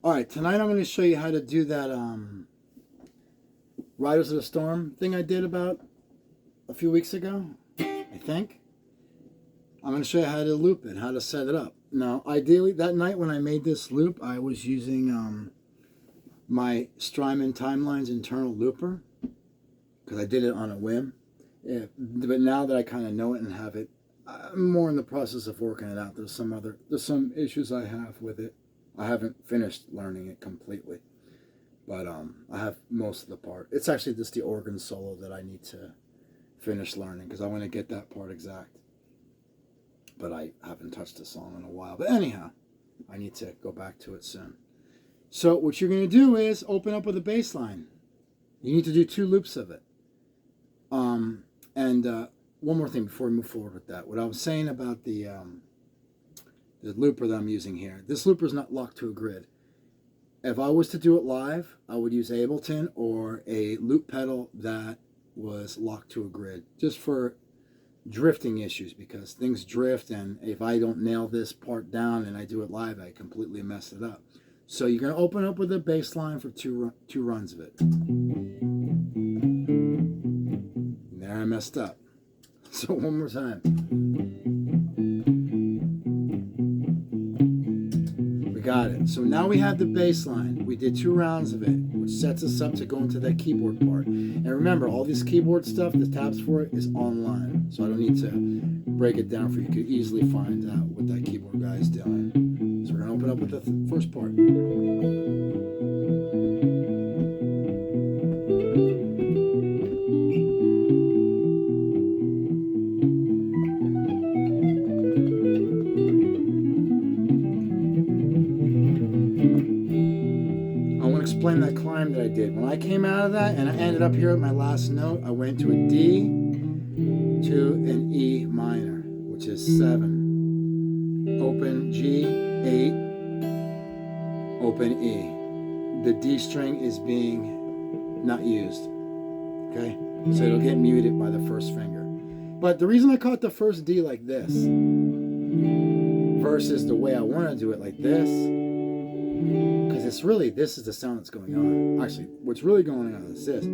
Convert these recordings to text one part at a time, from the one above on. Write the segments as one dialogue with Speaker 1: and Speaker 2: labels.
Speaker 1: All right, tonight I'm going to show you how to do that Riders of the Storm thing I did about a few weeks ago, I think. I'm going to show you how to loop it, how to set it up. Now, ideally, that night when I made this loop, I was using my Strymon Timelines internal looper because I did it on a whim. Yeah, but now that I kind of know it and have it, I'm more in the process of working it out. There's some issues I have with it. I haven't finished learning it completely, but I have most of the part. It's actually just the organ solo that I need to finish learning because I want to get that part exact. But I haven't touched the song in a while. But anyhow, I need to go back to it soon. So what you're going to do is open up with a bass line. You need to do 2 loops of it. One more thing before we move forward with that. What I was saying about the looper that I'm using here. This looper is not locked to a grid. If I was to do it live, I would use Ableton or a loop pedal that was locked to a grid, just for drifting issues, because things drift, and if I don't nail this part down and I do it live, I completely mess it up. So you're going to open up with a bass line for two runs of it. And there I messed up. So one more time. We got it. So now we have the bass line. We did 2 rounds of it, which sets us up to go into that keyboard part. And remember, all this keyboard stuff, the tabs for it, is online. So I don't need to break it down for you. You could easily find out what that keyboard guy is doing. So we're going to open up with the first part. Explain that climb that I did. When I came out of that and I ended up here at my last note, I went to a D to an E minor, which is 7. Open G, 8, open E. The D string is being not used. Okay? So it'll get muted by the first finger. But the reason I caught the first D like this versus the way I want to do it like this, because it's really, this is the sound that's going on. Actually, what's really going on is this.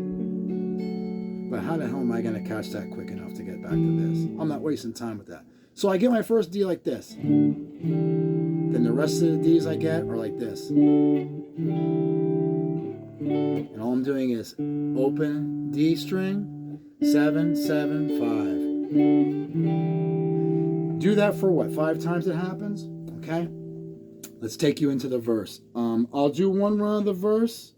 Speaker 1: But how the hell am I going to catch that quick enough to get back to this? I'm not wasting time with that. So I get my first D like this. Then the rest of the Ds I get are like this. And all I'm doing is open D string, 7, 7, 5. Do that for what, 5 times it happens? Okay? Let's take you into the verse. I'll do 1 run of the verse,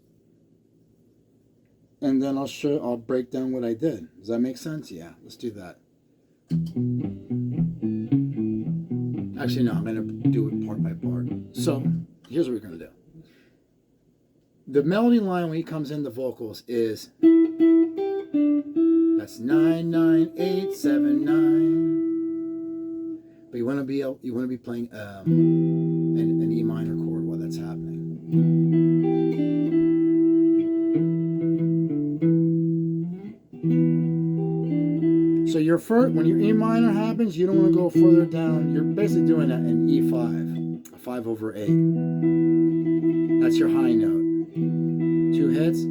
Speaker 1: and then I'll break down what I did. Does that make sense? Yeah, let's do that. Actually, no, I'm going to do it part by part. So, here's what we're going to do. The melody line when he comes in the vocals is, that's 9, 9, 8, 7, 9. But you want to be playing an E minor chord while that's happening. So your first, when your E minor happens, you don't want to go further down. You're basically doing an E5, a 5 over 8. That's your high note. 2 hits.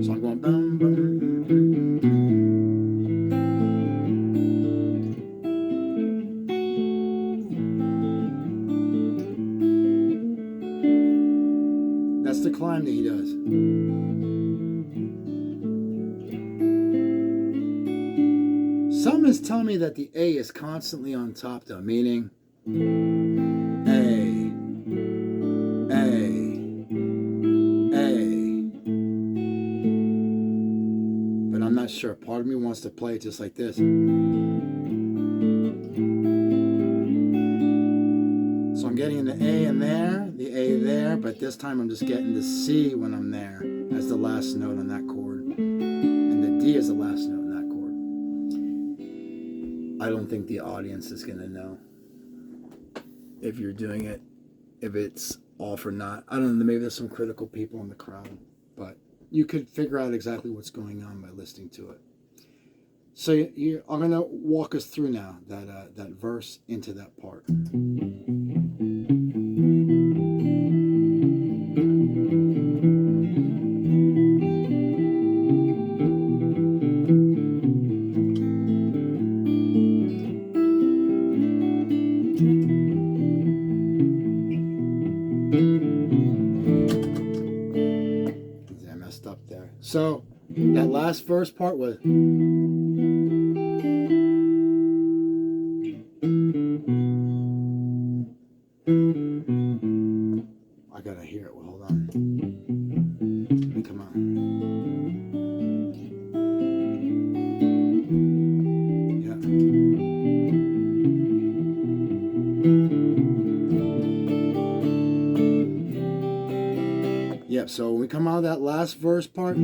Speaker 1: So I'm going bum, bum. That's the climb that he does. Some is telling me that the A is constantly on top though, meaning A. I'm not sure. Part of me wants to play it just like this. So I'm getting the A in there, the A there, but this time I'm just getting the C when I'm there as the last note on that chord. And the D is the last note on that chord. I don't think the audience is going to know if you're doing it, if it's off or not. I don't know, maybe there's some critical people in the crowd, but you could figure out exactly what's going on by listening to it. So I'm going to walk us through now that verse into that part. I messed up there. So that last verse part was. I gotta hear it. Well, hold on. Come on. Yeah. So when we come out of that last verse part.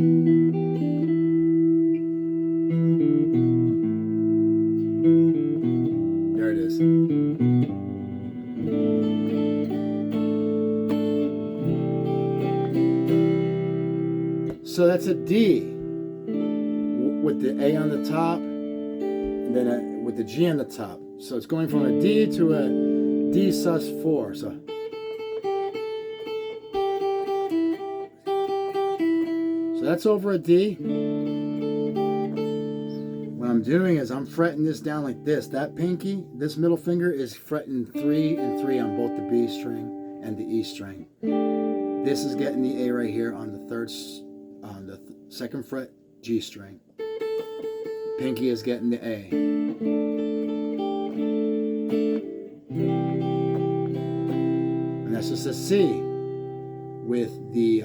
Speaker 1: There it is. So that's a D with the A on the top, and then with the G on the top. So it's going from a D to a D sus4. So that's over a D. What I'm doing is I'm fretting this down like this. That pinky, this middle finger is fretting 3 and 3 on both the B string and the E string. This is getting the A right here on the second fret G string. Pinky is getting the A. And that's just a C with the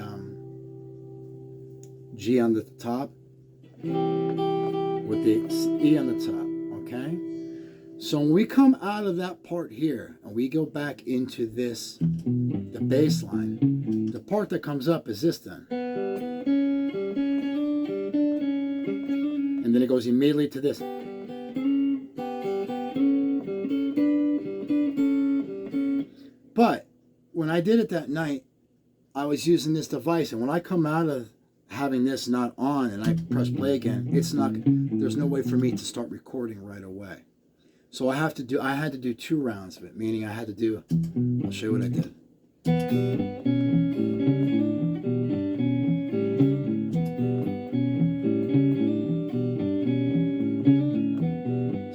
Speaker 1: G on the top with the E on the top, okay? So when we come out of that part here and we go back into this, the bass line, the part that comes up is this then. And then it goes immediately to this. But when I did it that night, I was using this device, and when I come out of having this not on and I press play again, it's not, there's no way for me to start recording right away. So I had to do 2 rounds of it, meaning I had to do, I'll show you what I did.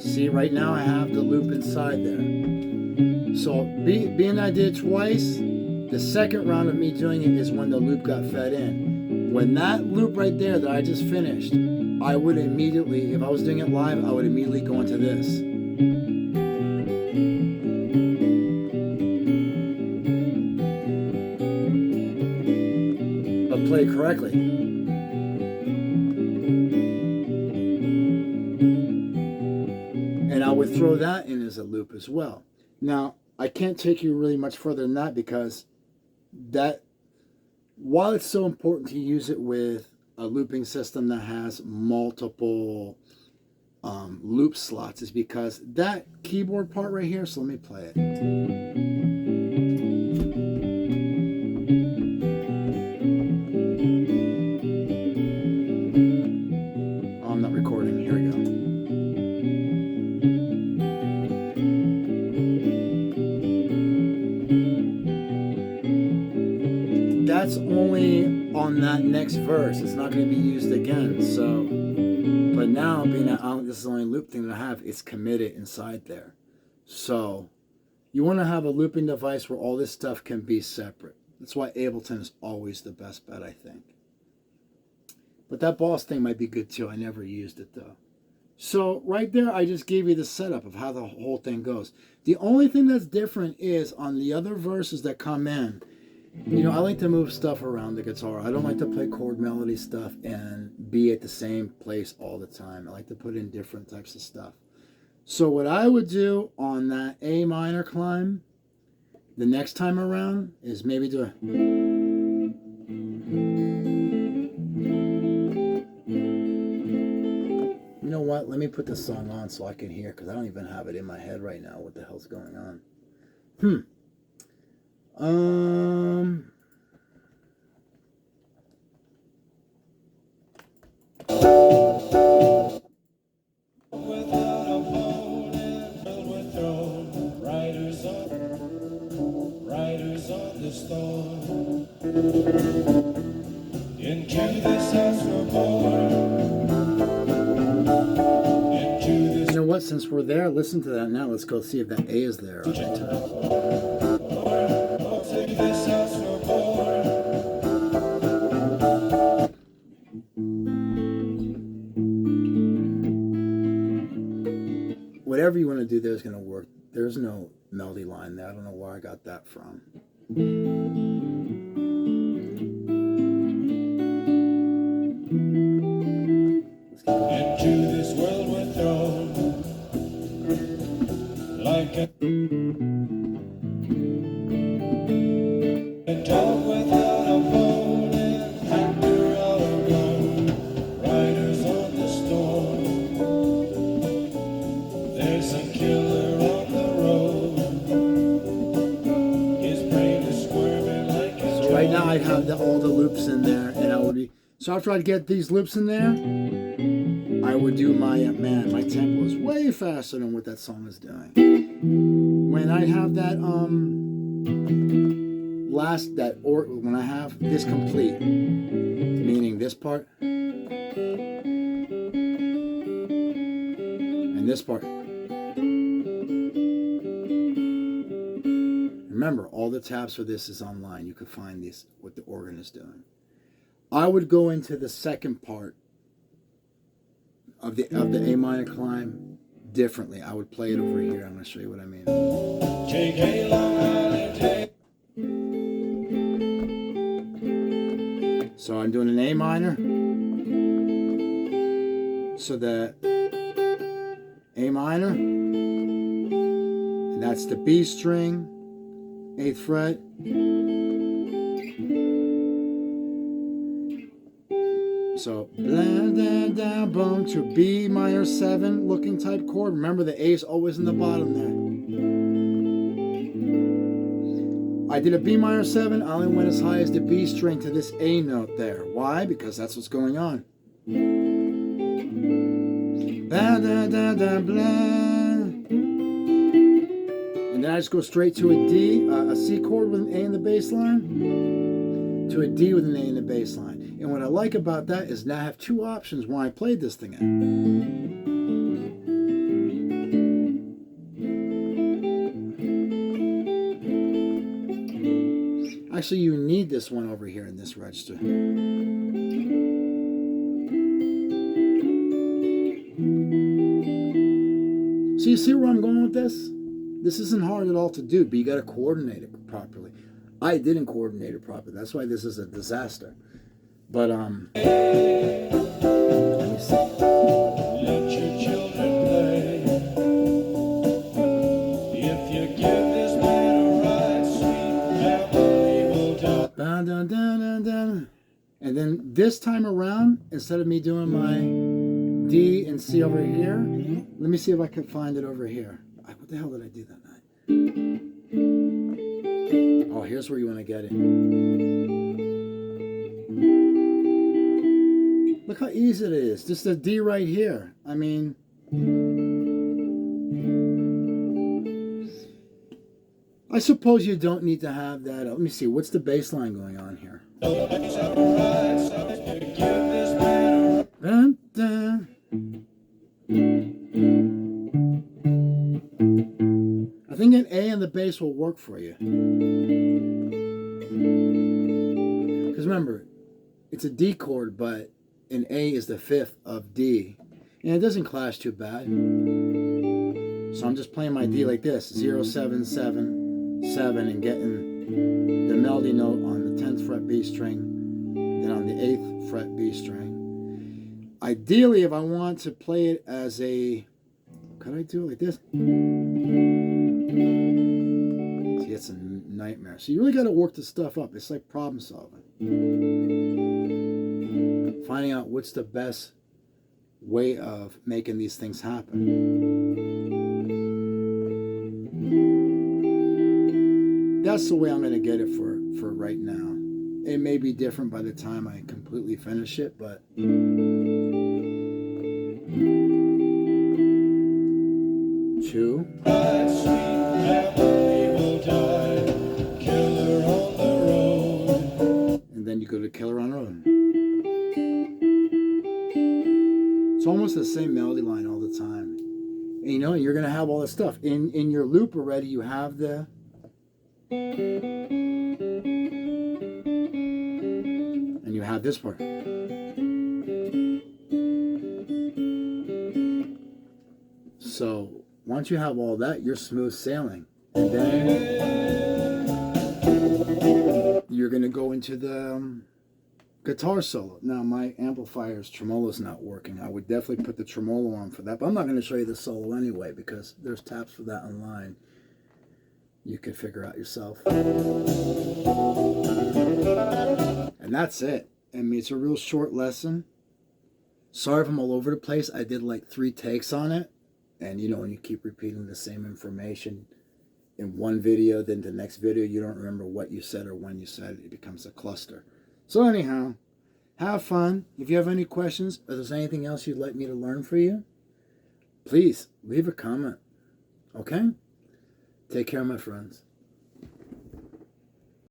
Speaker 1: See, right now I have the loop inside there. So being I did it twice, the second round of me doing it is when the loop got fed in. When that loop right there that I just finished, I would immediately, if I was doing it live, I would immediately go into this. But play correctly. And I would throw that in as a loop as well. Now, I can't take you really much further than that because that, while it's so important to use it with a looping system that has multiple loop slots, is because that keyboard part right here, so let me play it. Oh, I'm not recording. Here we go. That's only on that next verse. It's not going to be used again. So, but now being that this is the only loop thing that I have, it's committed inside there. So you want to have a looping device where all this stuff can be separate. That's why Ableton is always the best bet, I think. But that Boss thing might be good too. I never used it though. So right there, I just gave you the setup of how the whole thing goes. The only thing that's different is on the other verses that come in, you know, I like to move stuff around the guitar. I don't like to play chord melody stuff and be at the same place all the time. I like to put in different types of stuff. So what I would do on that A minor climb the next time around is maybe do a... You know what? Let me put the song on so I can hear, because I don't even have it in my head right now what the hell's going on.
Speaker 2: Into this house we're born. Into this.
Speaker 1: You know what? Since we're there, listen to that now. Let's go see if that A is there.
Speaker 2: Into this house we're born.
Speaker 1: Whatever you want to do there is going to work. There's no melody line there. I don't know where I got that from.
Speaker 2: Into this world we're thrown like a dog without a bone and actor all alone. Riders on the storm. There's a killer on the road. His brain is squirming like a
Speaker 1: So right now I'd have all the loops in there, and I would be. So after I'd get these loops in there, I would do my my tempo is way faster than what that song is doing. When I have that when I have this complete, meaning this part and this part. Remember, all the tabs for this is online. You can find this what the organ is doing. I would go into the second part of the A minor climb differently. I would play it over here. I'm going to show you what I mean.
Speaker 2: J.K. Long Island, take.
Speaker 1: So I'm doing an A minor. So the A minor, and that's the B string, 8th fret. So, blah, da, da, boom, to B minor 7 looking type chord. Remember, the A is always in the bottom there. I did a B minor 7. I only went as high as the B string to this A note there. Why? Because that's what's going on. Ba, da, da, da, blah. And then I just go straight to a D, a C chord with an A in the bass line, to a D with an A in the bass line. And what I like about that is now I have two options when I played this thing in. Actually, you need this one over here in this register. So you see where I'm going with this? This isn't hard at all to do, but you got to coordinate it properly. I didn't coordinate it properly. That's why this is a disaster. But let me see.
Speaker 2: Let your children play. If you give this man a ride, sweet family will die.
Speaker 1: Dun, dun, dun, dun, dun. And then this time around, instead of me doing my D and C over here, let me see if I can find it over here. What the hell did I do that night? Oh, here's where you want to get it. Look how easy it is. Just a D right here. I mean, I suppose you don't need to have that. Let me see. What's the bass line going on here? Dun, dun. I think an A and the bass will work for you. Because remember, it's a D chord, but an A is the 5th of D. And it doesn't clash too bad. So I'm just playing my D like this. 0, 7, 7, 7, and getting the melody note on the 10th fret B string, then on the 8th fret B string. Ideally, if I want to play it as a... Could I do it like this? See, it's a nightmare. So you really got to work this stuff up. It's like problem solving. Finding out what's the best way of making these things happen. That's the way I'm going to get it for right now. It may be different by the time I completely finish it, but... Two. And then you go to Killer on the Road. It's almost the same melody line all the time. And you know, you're going to have all this stuff. In your loop already, you have the... And you have this part. So once you have all that, you're smooth sailing. And then you're going to go into the guitar solo. Now my amplifier's tremolo's not working. I would definitely put the tremolo on for that, but I'm not going to show you the solo anyway because there's tabs for that online. You can figure out yourself. And that's it. I mean, it's a real short lesson. Sorry if I'm all over the place. I did like 3 takes on it. And you know, when you keep repeating the same information in one video, then the next video, you don't remember what you said or when you said it. It becomes a cluster. So anyhow, have fun. If you have any questions or there's anything else you'd like me to learn for you, please leave a comment. Okay? Take care, my friends.